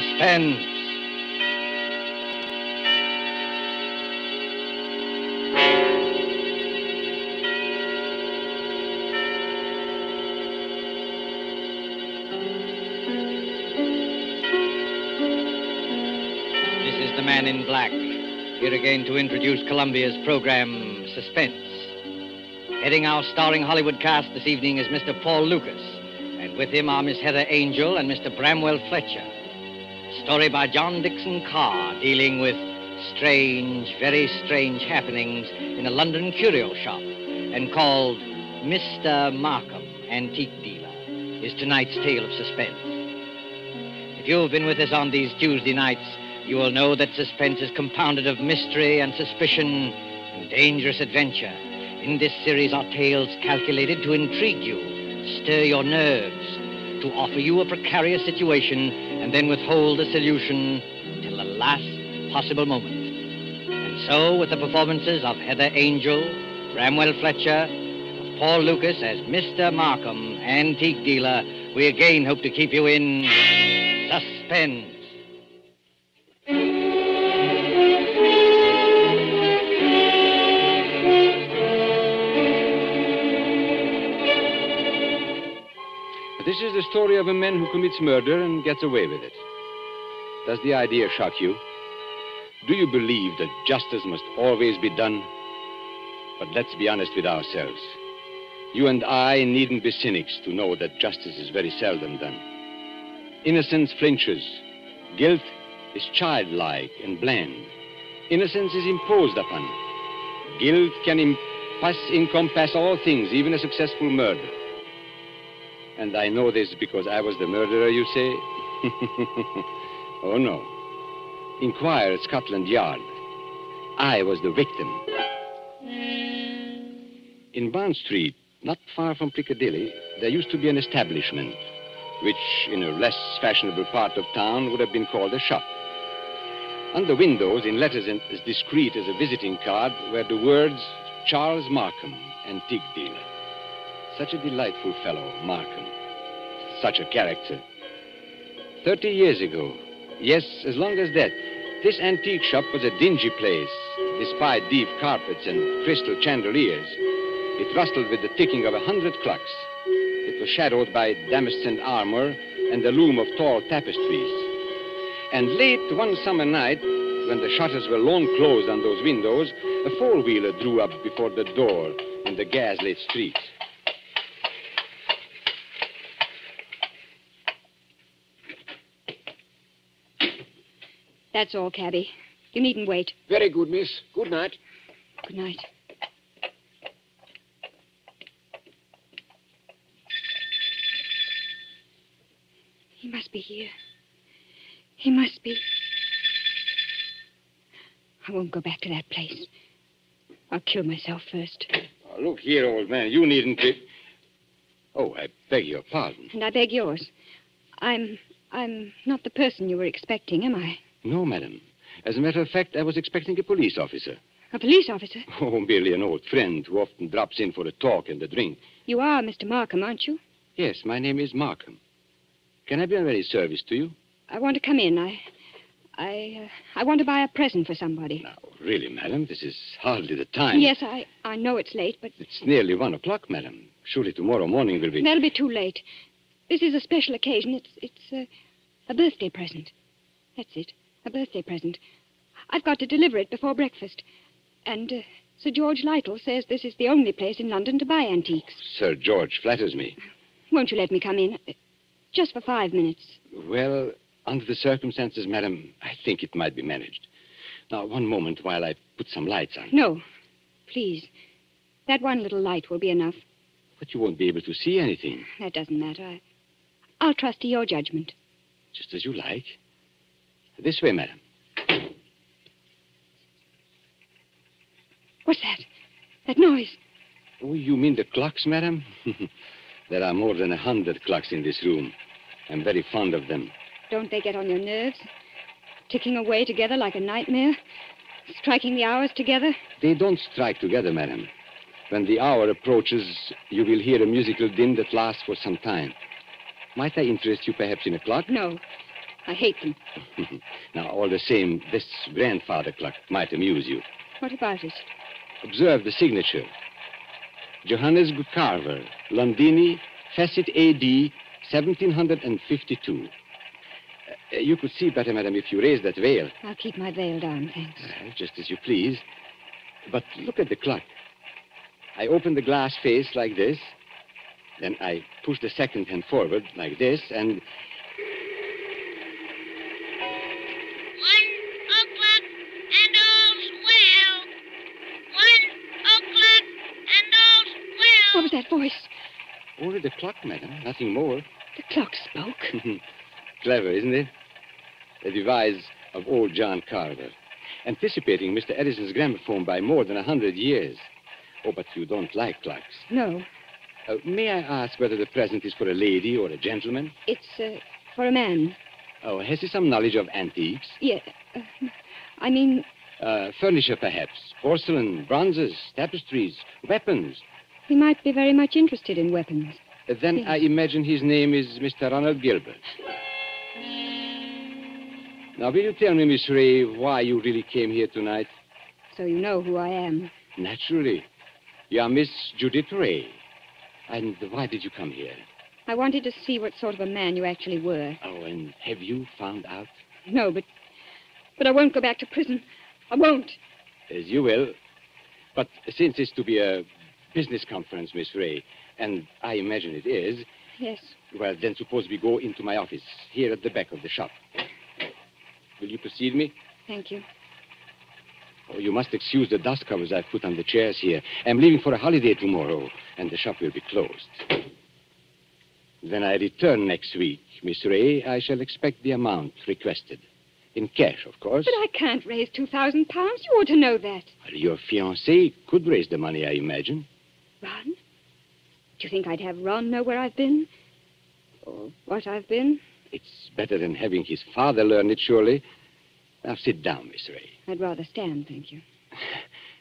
Suspense. This is the man in black, here again to introduce Columbia's program, Suspense. Heading our starring Hollywood cast this evening is Mr. Paul Lucas, and with him are Miss Heather Angel and Mr. Bramwell Fletcher. Story by John Dixon Carr, dealing with strange, very strange happenings in a London curio shop, and called Mr. Markham Antique Dealer, is tonight's tale of suspense. If you've been with us on these Tuesday nights, you will know that suspense is compounded of mystery and suspicion and dangerous adventure. In this series are tales calculated to intrigue you, stir your nerves, to offer you a precarious situation, and then withhold the solution till the last possible moment. And so, with the performances of Heather Angel, Bramwell Fletcher, of Paul Lucas as Mr. Markham, Antique Dealer, we again hope to keep you in suspense. This is the story of a man who commits murder and gets away with it. Does the idea shock you? Do you believe that justice must always be done? But let's be honest with ourselves. You and I needn't be cynics to know that justice is very seldom done. Innocence flinches. Guilt is childlike and bland. Innocence is imposed upon. Guilt can encompass all things, even a successful murder. And I know this because I was the murderer, you say? Oh, no. Inquire at Scotland Yard. I was the victim. In Bond Street, not far from Piccadilly, there used to be an establishment, which in a less fashionable part of town would have been called a shop. On the windows, in letters as discreet as a visiting card, were the words, Charles Markham, Antique Dealer. Such a delightful fellow, Markham. Such a character. 30 years ago, yes, as long as that, this antique shop was a dingy place, despite deep carpets and crystal chandeliers. It rustled with the ticking of 100 clocks. It was shadowed by damascened armor and the loom of tall tapestries. And late one summer night, when the shutters were long closed on those windows, a four-wheeler drew up before the door in the gas-lit street. That's all, cabby. You needn't wait. Very good, miss. Good night. Good night. He must be here. He must be. I won't go back to that place. I'll kill myself first. Oh, look here, old man. You needn't be... Oh, I beg your pardon. And I beg yours. I'm not the person you were expecting, am I? No, madam. As a matter of fact, I was expecting a police officer. A police officer? Oh, merely an old friend who often drops in for a talk and a drink. You are Mr. Markham, aren't you? Yes, my name is Markham. Can I be of any service to you? I want to come in. I want to buy a present for somebody. Now, really, madam, this is hardly the time. Yes, I know it's late, but... It's nearly 1 o'clock, madam. Surely tomorrow morning will be... That'll be too late. This is a special occasion. It's a birthday present. That's it. A birthday present. I've got to deliver it before breakfast. And Sir George Lytle says this is the only place in London to buy antiques. Sir George flatters me. Won't you let me come in? Just for 5 minutes. Well, under the circumstances, madam, I think it might be managed. Now, one moment while I put some lights on. No. Please. That one little light will be enough. But you won't be able to see anything. That doesn't matter. I'll trust to your judgment. Just as you like. This way, madam. What's that? That noise? Oh, you mean the clocks, madam? There are more than 100 clocks in this room. I'm very fond of them. Don't they get on your nerves? Ticking away together like a nightmare? Striking the hours together? They don't strike together, madam. When the hour approaches, you will hear a musical din that lasts for some time. Might I interest you perhaps in a clock? No. I hate them. Now, all the same, this grandfather clock might amuse you. What about it? Observe the signature. Johannes Carver, Londini, Facet A.D., 1752. You could see better, madam, if you raised that veil. I'll keep my veil down, thanks. Just as you please. But look at the clock. I open the glass face like this. Then I push the second hand forward like this, and... 1 o'clock and all's well. 1 o'clock and all's well. What was that voice? Only the clock, madam, nothing more. The clock spoke. Clever, isn't it? A device of old John Carver, anticipating Mr. Edison's gramophone by more than 100 years. Oh, but you don't like clocks. No, May I ask whether the present is for a lady or a gentleman? it's for a man. Oh, has he some knowledge of antiques? Yeah, I mean, Furniture, perhaps. Porcelain, bronzes, tapestries, weapons. he might be very much interested in weapons. Then Yes. I imagine his name is Mr. Ronald Gilbert. Now, will you tell me, Miss Ray, why you really came here tonight? So you know who I am. Naturally. You are Miss Judith Ray. And why did you come here? I wanted to see what sort of a man you actually were. Oh, and have you found out? No, but I won't go back to prison. I won't. As you will. But since it's to be a business conference, Miss Ray, and I imagine it is, Yes. well, then suppose we go into my office, here at the back of the shop. Will you precede me? Thank you. Oh, you must excuse the dust covers I've put on the chairs here. I'm leaving for a holiday tomorrow, and the shop will be closed. When I return next week, Miss Ray, I shall expect the amount requested. In cash, of course. But I can't raise 2,000 pounds. You ought to know that. Well, your fiancé could raise the money, I imagine. Ron? Do you think I'd have Ron know where I've been? Or what I've been? It's better than having his father learn it, surely. Now, sit down, Miss Ray. I'd rather stand, thank you.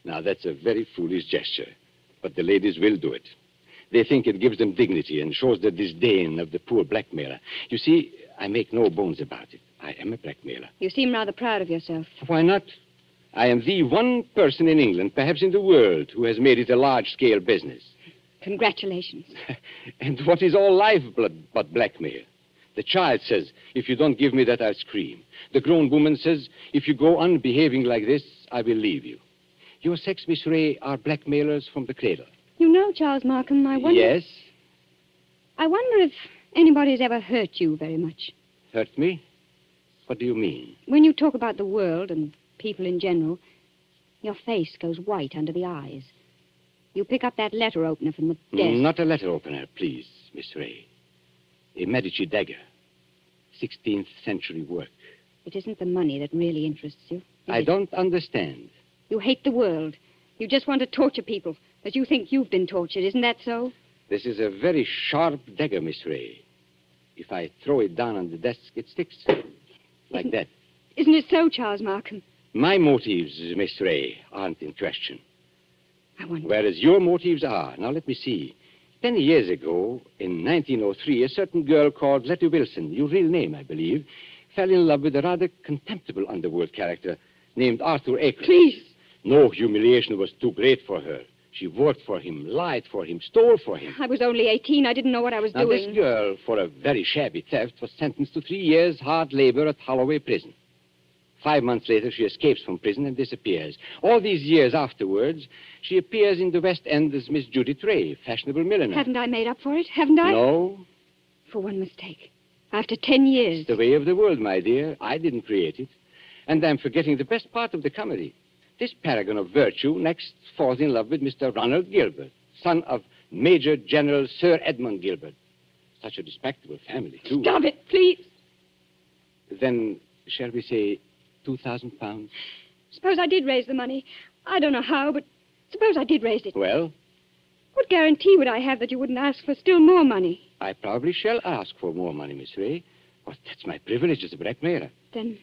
Now, that's a very foolish gesture, but the ladies will do it. They think it gives them dignity and shows the disdain of the poor blackmailer. You see, I make no bones about it. I am a blackmailer. You seem rather proud of yourself. Why not? I am the one person in England, perhaps in the world, who has made it a large-scale business. Congratulations. And what is all lifeblood but blackmail? The child says, if you don't give me that, I'll scream. The grown woman says, if you go on behaving like this, I will leave you. Your sex, Miss Ray, are blackmailers from the cradle. You know, Charles Markham, I wonder... Yes? I wonder if anybody's ever hurt you very much. Hurt me? What do you mean? When you talk about the world and people in general, your face goes white under the eyes. You pick up that letter opener from the desk. Not a letter opener, please, Miss Ray. A Medici dagger. 16th century work. It isn't the money that really interests you. I don't understand. You hate the world. You just want to torture people, but you think you've been tortured. Isn't that so? This is a very sharp dagger, Miss Ray. If I throw it down on the desk, it sticks. Like that. Isn't it so, Charles Markham? My motives, Miss Ray, aren't in question. I wonder. Whereas your motives are. Now, let me see. 10 years ago, in 1903, a certain girl called Letty Wilson, your real name, I believe, fell in love with a rather contemptible underworld character named Arthur Akers. Please. No humiliation was too great for her. She worked for him, lied for him, stole for him. I was only 18. I didn't know what I was Now, doing. this girl, for a very shabby theft, was sentenced to 3 years hard labor at Holloway Prison. 5 months later, she escapes from prison and disappears. All these years afterwards, she appears in the West End as Miss Judith Ray, fashionable milliner. Haven't I made up for it? Haven't I? No, For one mistake. After 10 years. the way of the world, my dear. I didn't create it. And I'm forgetting the best part of the comedy. This paragon of virtue next falls in love with Mr. Ronald Gilbert, son of Major General Sir Edmund Gilbert. Such a respectable family, too. Stop it, please. Then, shall we say, 2,000 pounds? Suppose I did raise the money. I don't know how, but suppose I did raise it. Well, What guarantee would I have that you wouldn't ask for still more money? I probably shall ask for more money, Miss Ray. But that's my privilege as a blackmailer. Then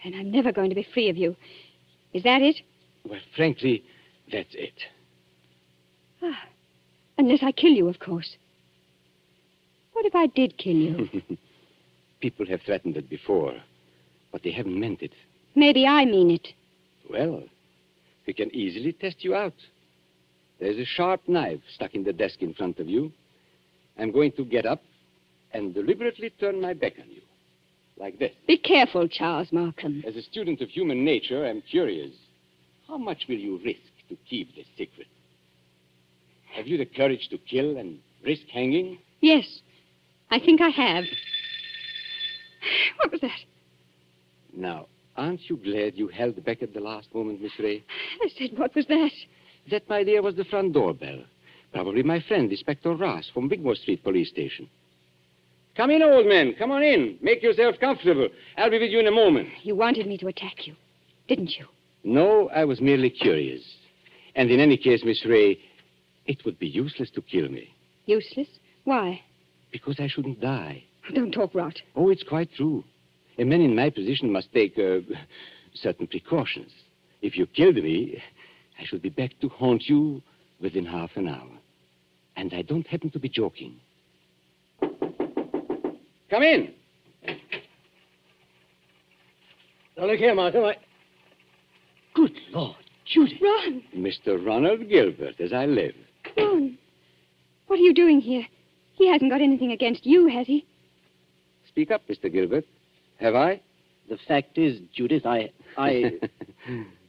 I'm never going to be free of you. Is that it? Well, frankly, that's it. Unless I kill you, of course. What if I did kill you? People have threatened it before, but they haven't meant it. Maybe I mean it. Well, we can easily test you out. There's a sharp knife stuck in the desk in front of you. I'm going to get up and deliberately turn my back on you. Like this. Be careful, Charles Markham. As a student of human nature, I'm curious. How much will you risk to keep this secret? Have you the courage to kill and risk hanging? Yes, I think I have. What was that? Now, aren't you glad you held back at the last moment, Miss Ray? I said, what was that? That, my dear, was the front doorbell. Probably my friend, Inspector Ross, from Wigmore Street Police Station. Come in, old man. Come on in. Make yourself comfortable. I'll be with you in a moment. You wanted me to attack you, didn't you? No, I was merely curious. And in any case, Miss Ray, it would be useless to kill me. Useless? Why? Because I shouldn't die. Don't talk rot. Oh, it's quite true. A man in my position must take certain precautions. If you killed me, I should be back to haunt you within half an hour. And I don't happen to be joking. Come in. Now, look here, Markham. Good Lord, Judy. Ron! Mr. Ronald Gilbert, as I live. Ron! What are you doing here? He hasn't got anything against you, has he? Speak up, Mr. Gilbert. Have I? The fact is, Judith, I...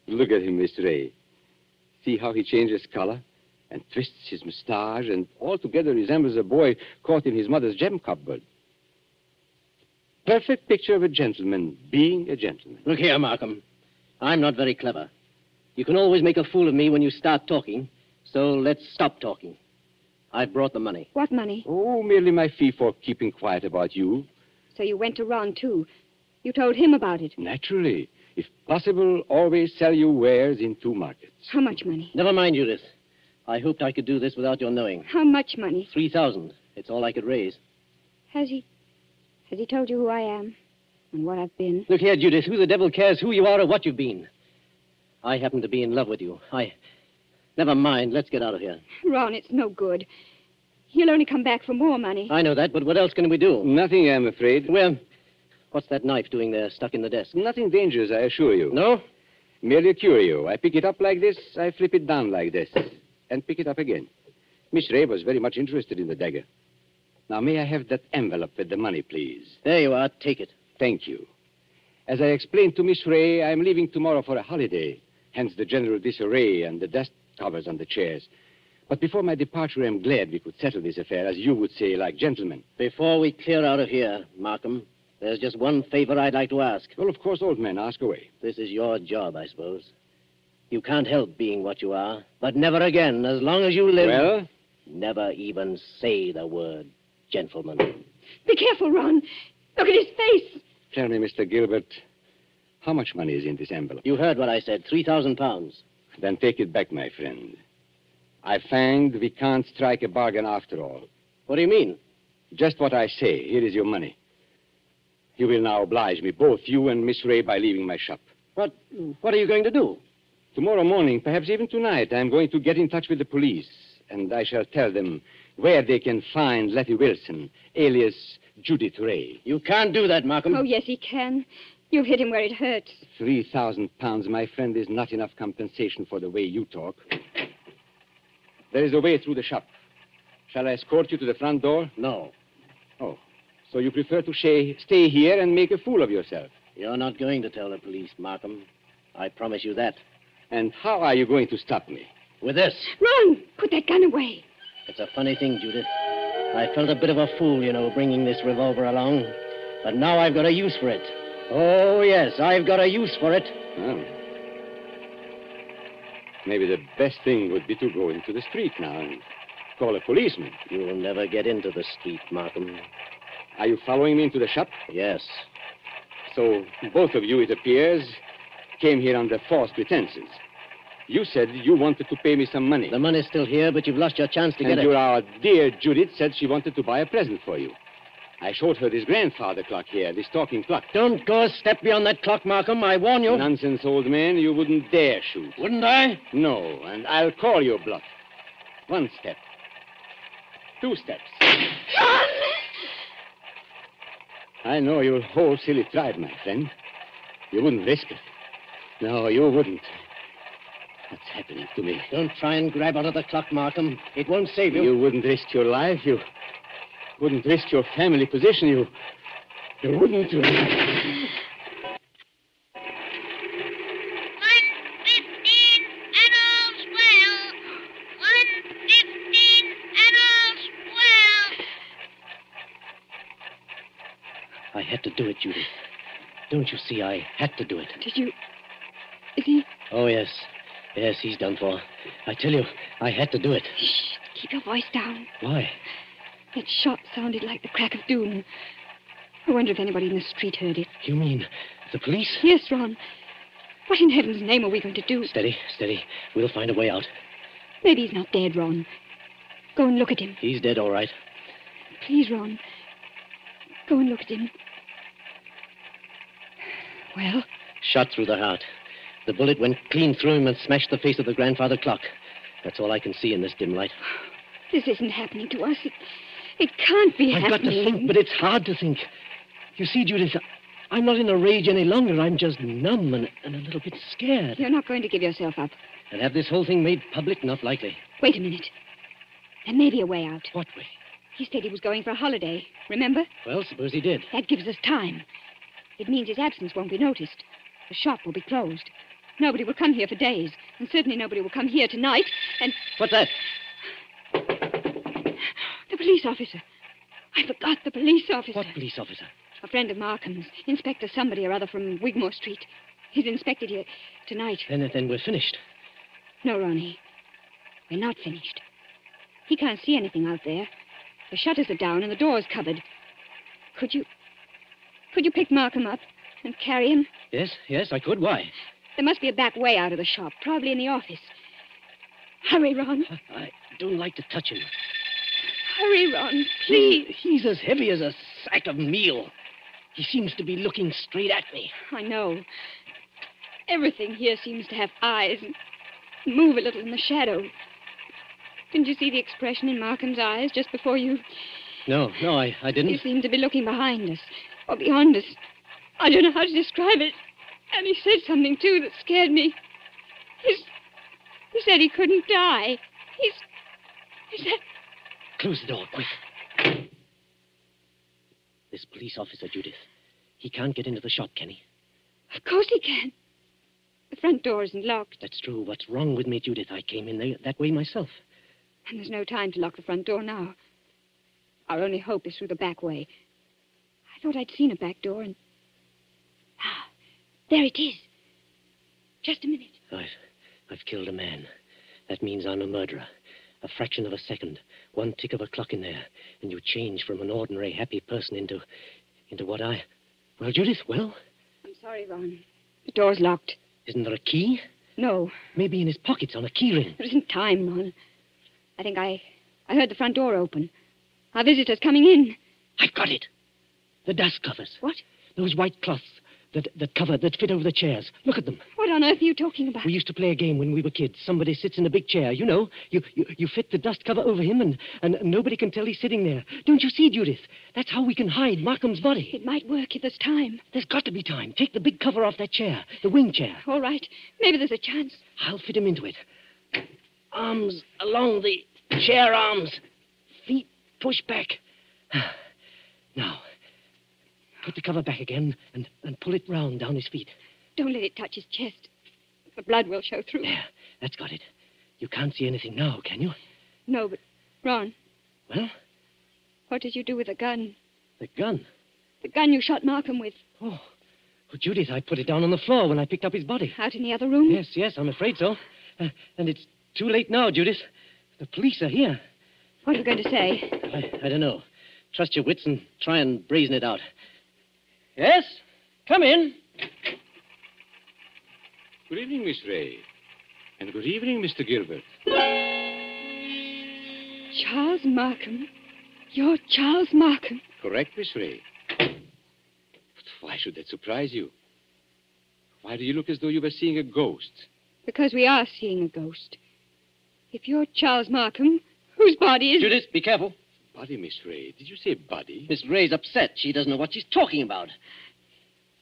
Look at him, Miss Ray. See how he changes color and twists his mustache and altogether resembles a boy caught in his mother's gem cupboard. Perfect picture of a gentleman being a gentleman. Look here, Markham. I'm not very clever. You can always make a fool of me when you start talking, so let's stop talking. I've brought the money. What money? Oh, merely my fee for keeping quiet about you. So you went to Ron, too. You told him about it. Naturally. If possible, always sell your wares in 2 markets. How much money? Never mind, Judith. I hoped I could do this without your knowing. How much money? 3,000. It's all I could raise. Has he told you who I am and what I've been? Look here, Judith. Who the devil cares who you are or what you've been? I happen to be in love with you. Never mind. Let's get out of here. Ron, it's no good. He'll only come back for more money. I know that, but what else can we do? Nothing, I'm afraid. Well, what's that knife doing there, stuck in the desk? Nothing dangerous, I assure you. No? Merely a curio. I pick it up like this, I flip it down like this, and pick it up again. Miss Ray was very much interested in the dagger. Now, may I have that envelope with the money, please? There you are. Take it. Thank you. As I explained to Miss Ray, I'm leaving tomorrow for a holiday, hence the general disarray and the dust covers on the chairs. But before my departure, I'm glad we could settle this affair, as you would say, like gentlemen. Before we clear out of here, Markham, there's just one favor I'd like to ask. Well, of course, old man, ask away. This is your job, I suppose. You can't help being what you are, but never again, as long as you live... Well? Never even say the word gentleman. Be careful, Ron. Look at his face. Tell me, Mr. Gilbert, how much money is in this envelope? You heard what I said, 3,000 pounds. Then take it back, my friend. I find we can't strike a bargain after all. What do you mean? Just what I say. Here is your money. You will now oblige me, both you and Miss Ray, by leaving my shop. What are you going to do? Tomorrow morning, perhaps even tonight, I'm going to get in touch with the police, and I shall tell them where they can find Letty Wilson, alias Judith Ray. You can't do that, Markham. Oh, yes, he can. You've hit him where it hurts. 3,000 pounds, my friend, is not enough compensation for the way you talk. There is a way through the shop. Shall I escort you to the front door? No. Oh, so you prefer to stay here and make a fool of yourself? You're not going to tell the police, Markham. I promise you that. And how are you going to stop me? With this. Ron, put that gun away. It's a funny thing, Judith. I felt a bit of a fool, bringing this revolver along. But now I've got a use for it. Oh, yes, I've got a use for it. Well, maybe the best thing would be to go into the street now and call a policeman. You'll never get into the street, Markham. Are you following me into the shop? Yes. So both of you, it appears, came here under false pretenses. You said you wanted to pay me some money. The money's still here, but you've lost your chance to get it. And our dear Judith said she wanted to buy a present for you. I showed her this grandfather clock here, this talking clock. Don't go a step beyond that clock, Markham. I warn you. Nonsense, old man. You wouldn't dare shoot. Wouldn't I? No, and I'll call your bluff. 1 step. 2 steps. I know your whole silly tribe, my friend. You wouldn't risk it. No, you wouldn't. What's happening to me? Don't try and grab onto the clock, Markham. It won't save you. You wouldn't risk your life. You wouldn't risk your family position. You wouldn't. 1:15 and all's well. 1:15 and all's well. I had to do it, Judith. Don't you see? I had to do it. Did you... Is he... Oh, yes. Yes, he's done for. I tell you, I had to do it. Shh. Keep your voice down. Why? That shot sounded like the crack of doom. I wonder if anybody in the street heard it. You mean the police? Yes, Ron. What in heaven's name are we going to do? Steady, steady. We'll find a way out. Maybe he's not dead, Ron. Go and look at him. He's dead, all right. Please, Ron. Go and look at him. Well? Shot through the heart. The bullet went clean through him and smashed the face of the grandfather clock. That's all I can see in this dim light. This isn't happening to us. It can't be I've happening. got to think, but it's hard to think. You see, Judith, I'm not in a rage any longer. I'm just numb and a little bit scared. You're not going to give yourself up. And have this whole thing made public? Not likely. Wait a minute. There may be a way out. What way? He said he was going for a holiday. Remember? Well, suppose he did. That gives us time. It means his absence won't be noticed. The shop will be closed. Nobody will come here for days. And certainly nobody will come here tonight. And... What's that? The police officer. I forgot the police officer. What police officer? A friend of Markham's. Inspector somebody or other from Wigmore Street. He's inspected here tonight. Then we're finished. No, Ronnie. We're not finished. He can't see anything out there. The shutters are down and the door's covered. Could you pick Markham up and carry him? Yes, I could. Why? There must be a back way out of the shop, probably in the office. Hurry, Ron. I don't like to touch him. Hurry, Ron, please. He's as heavy as a sack of meal. He seems to be looking straight at me. I know. Everything here seems to have eyes and move a little in the shadow. Didn't you see the expression in Markham's eyes just before you... No, I didn't. He seemed to be looking behind us, or beyond us. I don't know how to describe it. And he said something, too, that scared me. He said he couldn't die. He said... Close the door, quick. This police officer, Judith, he can't get into the shop, can he? Of course he can. The front door isn't locked. That's true. What's wrong with me, Judith? I came in there that way myself. And there's no time to lock the front door now. Our only hope is through the back way. I thought I'd seen a back door and... Ah, there it is. Just a minute. I've killed a man. That means I'm a murderer. A fraction of a second, one tick of a clock in there, and you change from an ordinary happy person into what I... Well, Judith, well? I'm sorry, Ron. The door's locked. Isn't there a key? No. Maybe in his pockets on a key ring. There isn't time, Ron. I think I heard the front door open. Our visitor's coming in. I've got it. The dust covers. What? Those white cloths that fit over the chairs. Look at them. What on earth are you talking about? We used to play a game when we were kids. Somebody sits in a big chair. You know, you fit the dust cover over him and nobody can tell he's sitting there. Don't you see, Judith? That's how we can hide Markham's body. It might work if there's time. There's got to be time. Take the big cover off that chair, the wing chair. All right. Maybe there's a chance. I'll fit him into it. Arms along the chair arms. Feet pushed back. Now, put the cover back again and pull it round down his feet. Don't let it touch his chest. The blood will show through. There, that's got it. You can't see anything now, can you? No, but, Ron. Well? What did you do with the gun? The gun? The gun you shot Markham with. Oh, well, Judith, I put it down on the floor when I picked up his body. Out in the other room? Yes, I'm afraid so. And it's too late now, Judith. The police are here. What are you going to say? I don't know. Trust your wits and try and brazen it out. Yes? Come in. Good evening, Miss Ray. And good evening, Mr. Gilbert. Charles Markham? You're Charles Markham? Correct, Miss Ray. But why should that surprise you? Why do you look as though you were seeing a ghost? Because we are seeing a ghost. If you're Charles Markham, whose body is... Judith, be careful. Body, Miss Ray. Did you say body? Miss Ray's upset. She doesn't know what she's talking about.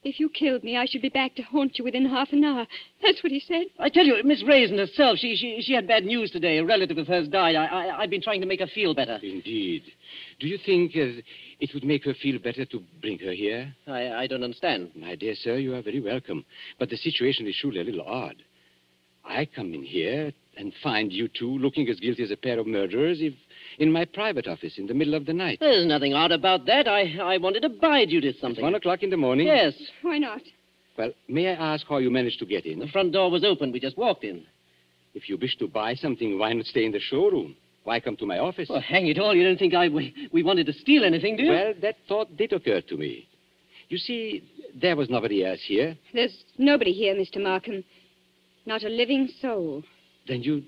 If you killed me, I should be back to haunt you within half an hour. That's what he said. I tell you, Miss Ray isn't herself. She had bad news today. A relative of hers died. I've been trying to make her feel better. Indeed. Do you think it would make her feel better to bring her here? I don't understand. My dear sir, you are very welcome. But the situation is surely a little odd. I come in here and find you two looking as guilty as a pair of murderers in my private office in the middle of the night. There's nothing odd about that. I wanted to buy Judith something. At 1 o'clock in the morning? Yes. Why not? Well, may I ask how you managed to get in? The front door was open. We just walked in. If you wish to buy something, why not stay in the showroom? Why come to my office? Well, hang it all. You don't think we wanted to steal anything, do you? Well, that thought did occur to me. You see, there was nobody else here. There's nobody here, Mr. Markham. Not a living soul. Then you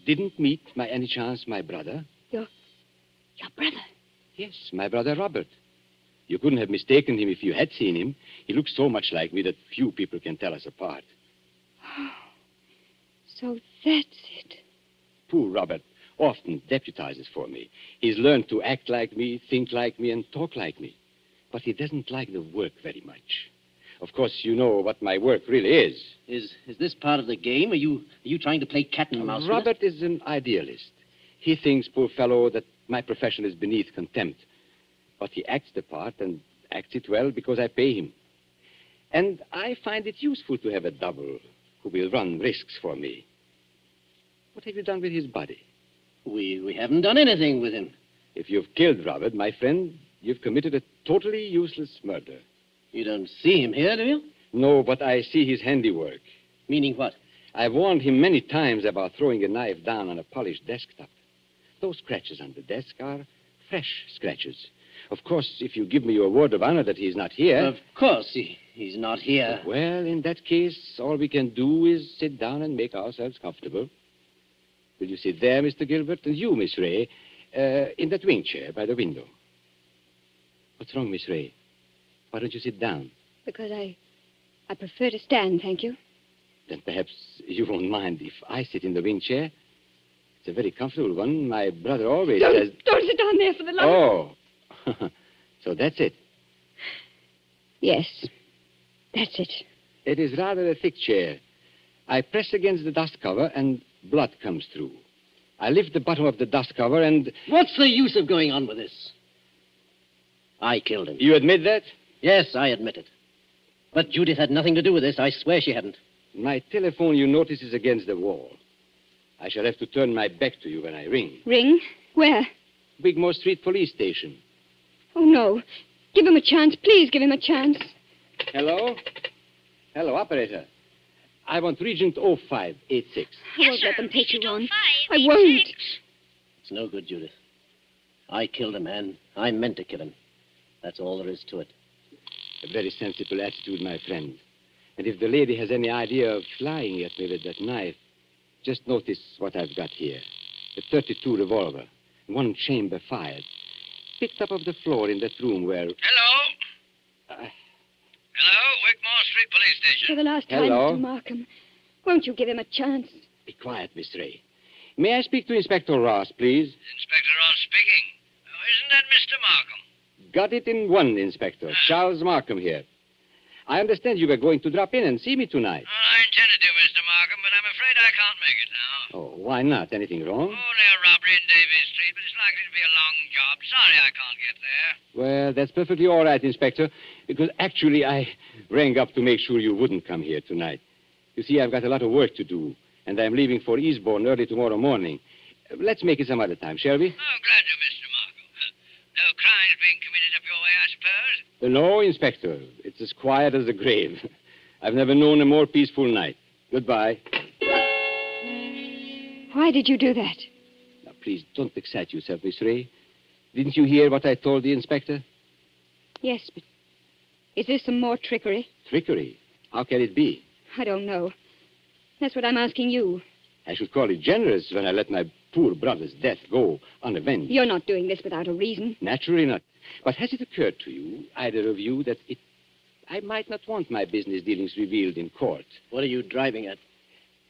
didn't meet, by any chance, my brother? Your brother? Yes, my brother Robert. You couldn't have mistaken him if you had seen him. He looks so much like me that few people can tell us apart. Oh, so that's it. Poor Robert often deputizes for me. He's learned to act like me, think like me, and talk like me. But he doesn't like the work very much. Of course, you know what my work really is. Is this part of the game? Are you trying to play cat and mouse? Robert is an idealist. He thinks, poor fellow, that my profession is beneath contempt. But he acts the part and acts it well because I pay him. And I find it useful to have a double who will run risks for me. What have you done with his body? We haven't done anything with him. If you've killed Robert, my friend, you've committed a totally useless murder. You don't see him here, do you? No, but I see his handiwork. Meaning what? I've warned him many times about throwing a knife down on a polished desktop. Those scratches on the desk are fresh scratches. Of course, if you give me your word of honor that he's not here... Of course, he's not here. Well, in that case, all we can do is sit down and make ourselves comfortable. Will you sit there, Mr. Gilbert? And you, Miss Ray, in that wing chair by the window. What's wrong, Miss Ray? Why don't you sit down? Because I prefer to stand, thank you. Then perhaps you won't mind if I sit in the wing chair. It's a very comfortable one. My brother always says... Don't sit down there for the love Oh. So that's it. Yes, that's it. It is rather a thick chair. I press against the dust cover and blood comes through. I lift the bottom of the dust cover and... What's the use of going on with this? I killed him. You admit that? Yes, I admit it. But Judith had nothing to do with this. I swear she hadn't. My telephone, you notice, is against the wall. I shall have to turn my back to you when I ring. Ring? Where? Wigmore Street Police Station. Oh, no. Give him a chance. Please give him a chance. Hello? Hello, operator. I want Regent 0586. I won't let them take you on. I 0586. won't. It's no good, Judith. I killed a man. I meant to kill him. That's all there is to it. A very sensible attitude, my friend. And if the lady has any idea of flying at me with that knife, just notice what I've got here. A .32 revolver, one chamber fired, picked up off the floor in that room where... Hello? Hello, Wigmore Street Police Station. For the last time, Hello? Mr. Markham, won't you give him a chance? Be quiet, Miss Ray. May I speak to Inspector Ross, please? Inspector Ross speaking. Oh, isn't that Mr. Markham? Got it in one, Inspector. Charles Markham here. I understand you were going to drop in and see me tonight. Well, I intended to, Mr. Markham, but I'm afraid I can't make it now. Oh, why not? Anything wrong? Only a robbery in Davies Street, but it's likely to be a long job. Sorry I can't get there. Well, that's perfectly all right, Inspector, because actually I rang up to make sure you wouldn't come here tonight. You see, I've got a lot of work to do, and I'm leaving for Eastbourne early tomorrow morning. Let's make it some other time, shall we? Oh, glad to, Mr. Markham. No crimes being committed up your way, I suppose. No, Inspector. It's as quiet as the grave. I've never known a more peaceful night. Goodbye. Why did you do that? Now, please, don't excite yourself, Miss Ray. Didn't you hear what I told the Inspector? Yes, but is this some more trickery? Trickery? How can it be? I don't know. That's what I'm asking you. I should call it generous when I let my poor brother's death go unavenged. You're not doing this without a reason. Naturally not. But has it occurred to you, either of you, that I might not want my business dealings revealed in court? What are you driving at?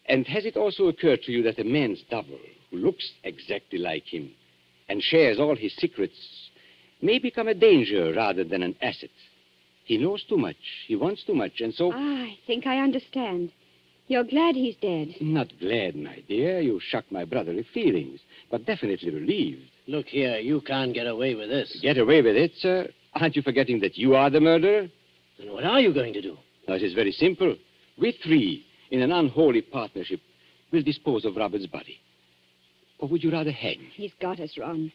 And has it also occurred to you that a man's double, who looks exactly like him, and shares all his secrets may become a danger rather than an asset. He knows too much. He wants too much, and so... I think I understand. You're glad he's dead. Not glad, my dear. You shock my brotherly feelings, but definitely relieved. Look here, you can't get away with this. Get away with it, sir? Aren't you forgetting that you are the murderer? Then what are you going to do? Now, it is very simple. We three, in an unholy partnership, will dispose of Robert's body. Or would you rather hang? He's got us, Ron.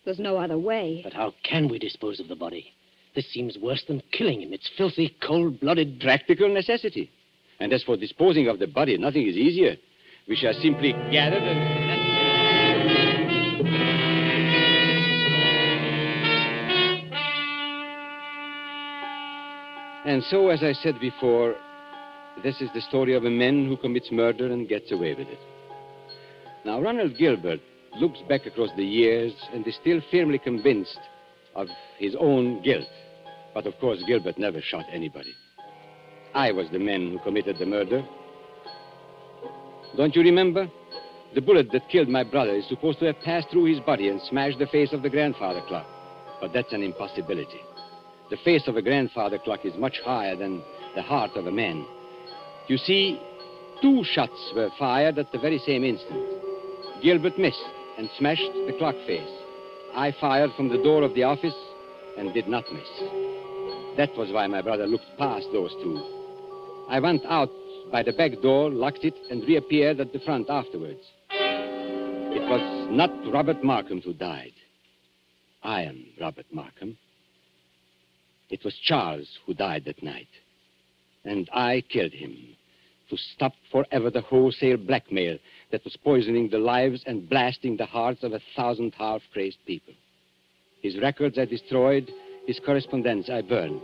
There's no other way. But how can we dispose of the body? This seems worse than killing him. It's filthy, cold-blooded... Practical necessity. And as for disposing of the body, nothing is easier. We shall simply gather and... And so, as I said before, this is the story of a man who commits murder and gets away with it. Now, Ronald Gilbert looks back across the years and is still firmly convinced of his own guilt. But, of course, Gilbert never shot anybody. I was the man who committed the murder. Don't you remember? The bullet that killed my brother is supposed to have passed through his body and smashed the face of the grandfather clock. But that's an impossibility. The face of a grandfather clock is much higher than the heart of a man. You see, 2 shots were fired at the very same instant. Gilbert missed and smashed the clock face. I fired from the door of the office and did not miss. That was why my brother looked past those 2. I went out by the back door, locked it, and reappeared at the front afterwards. It was not Robert Markham who died. I am Robert Markham. It was Charles who died that night. And I killed him to stop forever the wholesale blackmail that was poisoning the lives and blasting the hearts of 1,000 half-crazed people. His records I destroyed, his correspondence I burned.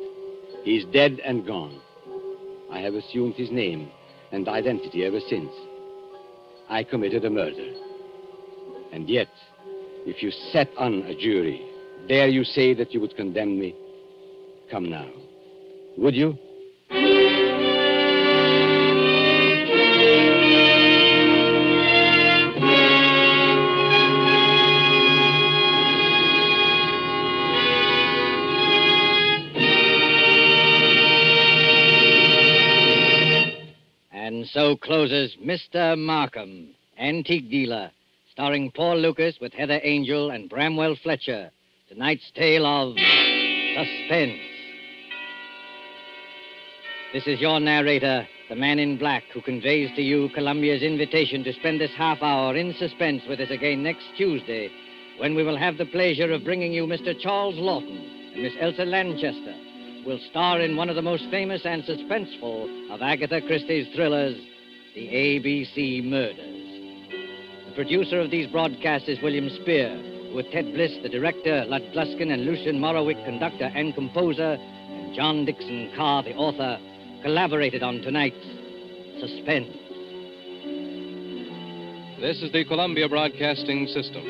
He is dead and gone. I have assumed his name and identity ever since. I committed a murder. And yet, if you sat on a jury, dare you say that you would condemn me? Come now. Would you? And so closes Mr. Markham, Antique Dealer, starring Paul Lucas with Heather Angel and Bramwell Fletcher. Tonight's tale of Suspense. This is your narrator, the man in black, who conveys to you Columbia's invitation to spend this half hour in suspense with us again next Tuesday, when we will have the pleasure of bringing you Mr. Charles Lawton and Miss Elsa Lanchester, who will star in one of the most famous and suspenseful of Agatha Christie's thrillers, The ABC Murders. The producer of these broadcasts is William Spear, with Ted Bliss, the director, Lud Gluskin and Lucian Morowick, conductor and composer, and John Dixon Carr, the author, collaborated on tonight's Suspense. This is the Columbia Broadcasting System.